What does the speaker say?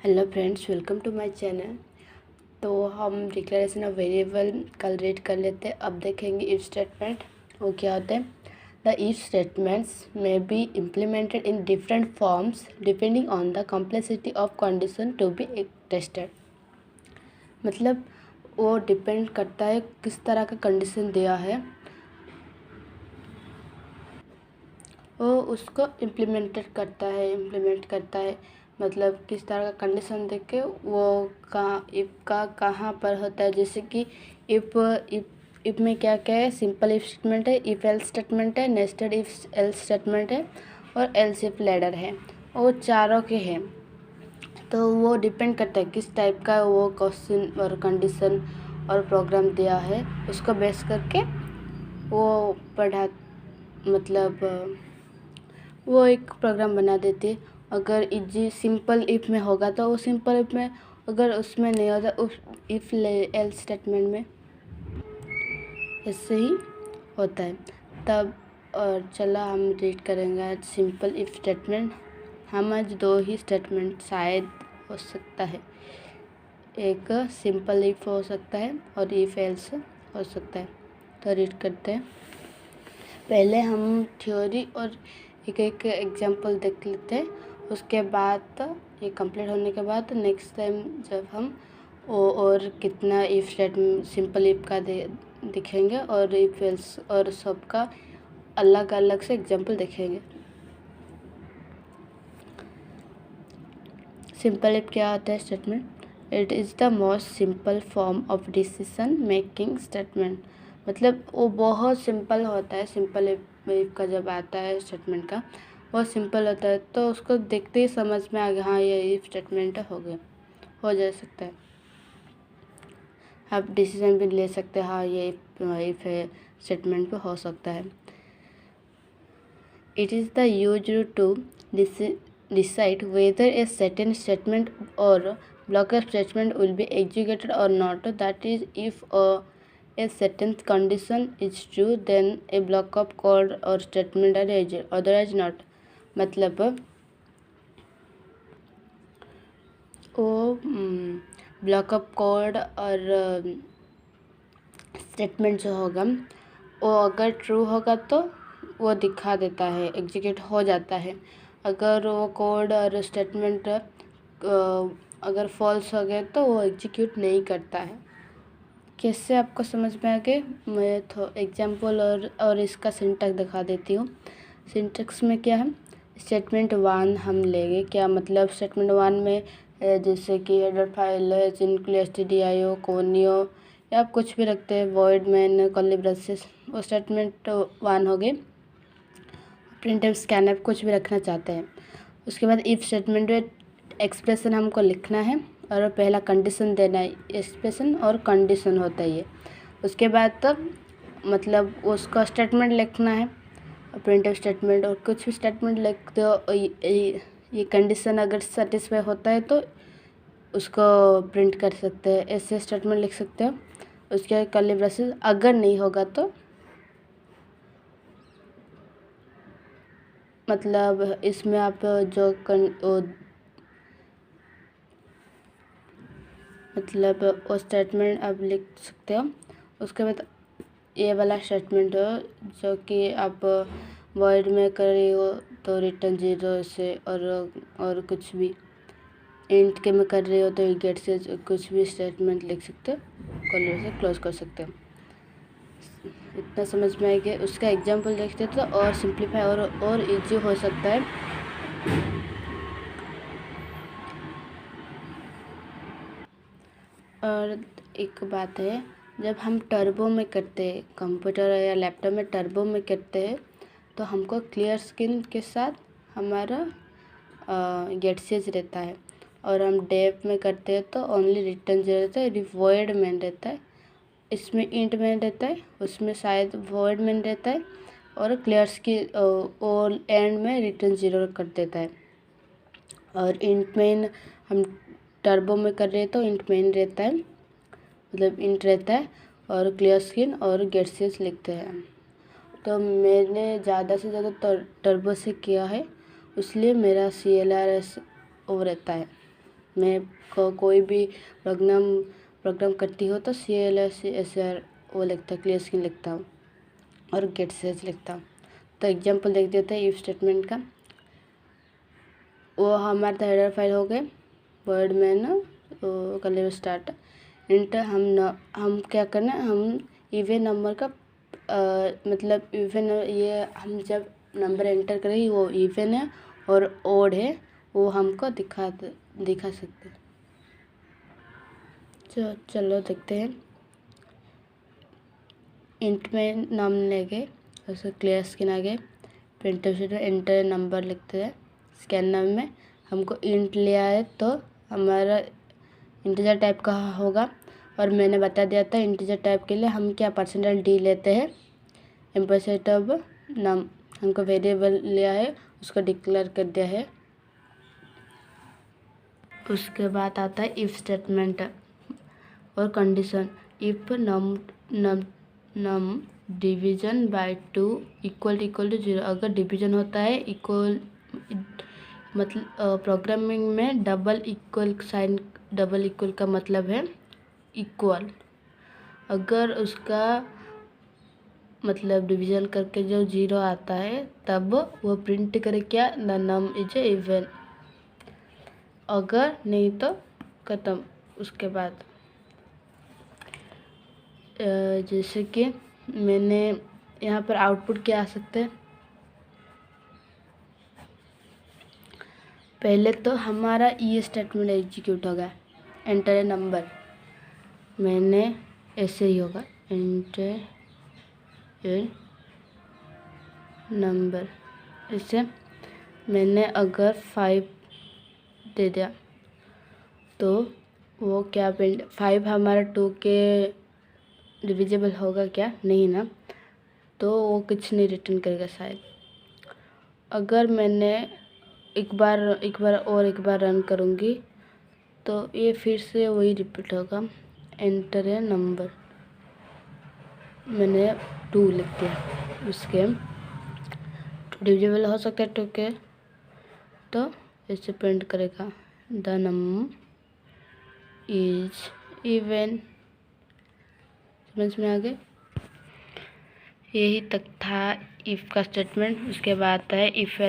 Hello friends, welcome to my channel. तो हम declaration of variable कल रीड कर लेते हैं। अब देखेंगे इफ स्टेटमेंट वो क्या होते हैं। द इफ स्टेटमेंट्स में be implemented in different forms depending on the complexity of condition to be tested. मतलब वो डिपेंड करता है किस तरह का कंडीशन दिया है, वो उसको इम्प्लीमेंट करता है। मतलब किस तरह का कंडीशन देख के वो कहाँ इफ का कहाँ पर होता है। जैसे कि इफ में क्या क्या है, सिंपल इफ स्टेटमेंट है, इफ एल्स स्टेटमेंट है, नेस्टेड इफ एल्स स्टेटमेंट है और एल्स इफ लैडर है। वो चारों के हैं। तो वो डिपेंड करता है किस टाइप का वो क्वेश्चन और कंडीशन और प्रोग्राम दिया है, उसको बेस करके वो पढ़ा मतलब वो एक प्रोग्राम बना देती। अगर इजी सिंपल इफ में होगा तो वो सिंपल इफ में, अगर उसमें नहीं होता उस इफ एल्स स्टेटमेंट में ऐसे ही होता है। तब और चला हम रीड करेंगे आज सिंपल इफ स्टेटमेंट। हम आज दो ही स्टेटमेंट शायद हो सकता है, एक सिंपल इफ हो सकता है और इफ एल्स हो सकता है। तो रीड करते हैं। पहले हम थ्योरी और एक एक एग्जांपल देख लेते हैं। उसके बाद ये कंप्लीट होने के बाद नेक्स्ट टाइम जब हम और कितना इफ स्टेटमेंट सिंपल इफ का दिखेंगे और इफ एल्स और सब का अलग अलग से एग्जांपल देखेंगे। सिंपल इफ क्या होता है statement? It is the most simple form of decision making statement. मतलब वो बहुत सिंपल होता है। सिंपल इफ का जब आता है स्टेटमेंट का, बहुत सिंपल होता है तो उसको देखते ही समझ में आ गया, हाँ ये इफ स्टेटमेंट हो जा सकता है। आप डिसीजन भी ले सकते हैं, हाँ ये इफ है स्टेटमेंट पे हो सकता है। It is the use to decide whether a certain statement or block of statement will be executed or not. That is, if a certain condition is true, then a block of code or statement are executed, otherwise not. मतलब वो block of code और statement जो होगा वो अगर true होगा तो वो दिखा देता है, एग्जीक्यूट हो जाता है। अगर वो कोड और स्टेटमेंट अगर फॉल्स हो गए तो वो एग्जीक्यूट नहीं करता है। कैसे आपको समझ में आ गए? मैं तो एग्जांपल और इसका सिंटैक्स दिखा देती हूँ। सिंटैक्स में क्या है, स्टेटमेंट 1 हम लेंगे। क्या मतलब स्टेटमेंट 1 में जैसे कि हेडर फाइल है, जिनके stdio कोनियो या आप कुछ भी रखते हैं, वॉइड मैन कर्ली ब्रेसेस, वो स्टेटमेंट 1 हो गए। प्रिंटफ स्कैनफ कुछ भी रखना चाहते हैं। उसके बाद इफ स्टेटमेंट में एक्सप्रेशन हमको लिखना है और पहला कंडीशन देना है। एक्सप्रेशन और कंडीशन होता है ये। उसके बाद तब मतलब उसका स्टेटमेंट लिखना है, प्रिंटफ स्टेटमेंट और कुछ भी स्टेटमेंट लिखते हो। ये कंडीशन अगर सेटिस्फाई होता है तो उसको प्रिंट कर सकते हैं, ऐसे स्टेटमेंट लिख सकते हो। उसके कर्ली ब्रेसेस, अगर नहीं होगा तो मतलब इसमें आप जो मतलब वो स्टेटमेंट आप लिख सकते हो। उसके बाद ये वाला स्टेटमेंट हो जो कि आप वर्ड में कर रही हो तो रिटर्न 0 से, और कुछ भी इंट के में कर रही हो तो गेट से कुछ भी स्टेटमेंट लिख सकते हो, कॉलर से क्लोज कर सकते हो। इतना समझ में आएगा। उसका एग्जांपल देखते तो और सिंप्लीफाई और इजी हो सकता है। और एक बात है, जब हम टर्बो में करते हैं, कंप्यूटर या लैपटॉप में टर्बो में करते हैं तो हमको क्लियर स्क्रीन के साथ हमारा गेट सेज रहता है। और हम डेव में करते हैं तो ओनली रिटर्न 0 रहता है, वॉइड मैन रहता है। इसमें इंट मैन रहता है, उसमें शायद वॉइड मैन रहता है और क्लियर्स की और एंड में रिटर्न 0 कर देता है। और इंट मैन हम टर्बो में कर रहे हैं तो इंट मैन रहता है, मतलब इंट रहता है और क्लियर स्क्रीन और गेट सेज लिखते हैं। तो मैंने ज़्यादा से ज़्यादा टर्बो से किया है, इसलिए मेरा CLRS वो रहता है। मैं कोई भी प्रोग्राम करती हो तो CLSR वो लिखता हूँ, क्लियर स्क्रीन लिखता हूँ और गेट सेज लिखता हूँ। तो एग्जाम्पल देख देते हैं इफ स्टेटमेंट का। वो हमारे हेडर फाइल हो गए वर्ड में ना, कर ले स्टार्ट इंट। हम क्या करना है, हम इवन नंबर का मतलब इवन ये हम जब नंबर एंटर करेंगे वो इवन है और ओड है वो हमको दिखा सकते हैं। चलो देखते हैं। इंट में नाम लेंगे, उसको क्लियर स्क्रीन आगे प्रिंटर से एंटर नंबर लिखते हैं। स्कैनर में हमको इंट लिया है तो हमारा इंटीजर टाइप का होगा, और मैंने बता दिया था इंटीजर टाइप के लिए हम क्या %d लेते हैं। एम्परसेंट अब नाम हमको वेरिएबल लिया है, उसको डिक्लेयर कर दिया है। उसके बाद आता है इफ स्टेटमेंट और condition. If num division by 2 equal to 0। अगर डिवीजन होता है इक्वल, मतलब प्रोग्रामिंग में डबल इक्वल का मतलब है इक्वल। अगर उसका मतलब डिवीजन करके जो 0 आता है तब वो प्रिंट करे क्या, द नम इज इवन। अगर नहीं तो ख़त्म। उसके बाद जैसे कि मैंने यहाँ पर आउटपुट क्या आ सकते हैं। पहले तो हमारा ये स्टेटमेंट एग्जीक्यूट होगा, एंटर ए नंबर। मैंने ऐसे ही होगा एंटर ए नंबर। इससे मैंने अगर 5 दे दिया तो वो क्या 5 हमारा 2 के डिविजिबल होगा क्या, नहीं ना, तो वो कुछ नहीं रिटर्न करेगा शायद। अगर मैंने एक बार रन करूँगी तो ये फिर से वही रिपीट होगा, एंटर ए नंबर। मैंने 2 लिख दिया, उसके डिविजिबल हो सकता है 2 के, तो ऐसे प्रिंट करेगा द नम इज इवन। समझ में आ गए। यही तक था इफ़ का स्टेटमेंट। उसके बाद है इफ एल्स।